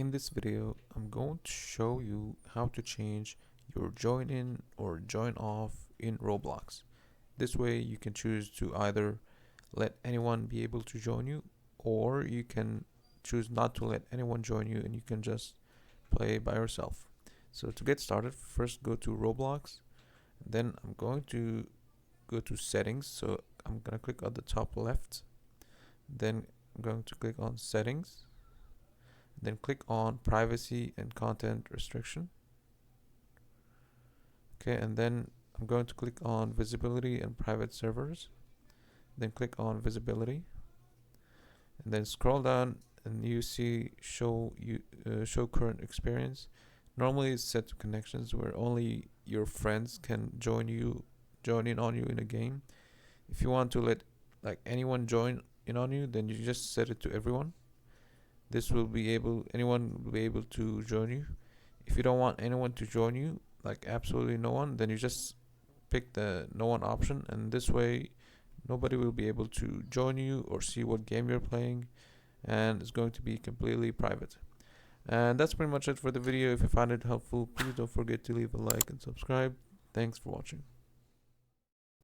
In this video, I'm going to show you how to change your join in or join off in Roblox. This way you can choose to either let anyone be able to join you, or you can choose not to let anyone join you and you can just play by yourself. So to get started, first go to Roblox, then I'm going to go to settings. So I'm going to click on the top left, then I'm going to click on settings, then click on privacy and content restriction. Okay, and then I'm going to click on visibility and private servers, then click on visibility, and then scroll down and you see show current experience. Normally it's set to connections where only your friends can join in on you in a game. If you want to let anyone join in on you, then you just set it to everyone. Anyone will be able to join you. If you don't want anyone to join you, like absolutely no one, then you just pick the no one option, and this way nobody will be able to join you or see what game you're playing, and it's going to be completely private. And that's pretty much it for the video. If you found it helpful, please don't forget to leave a like and subscribe. Thanks for watching.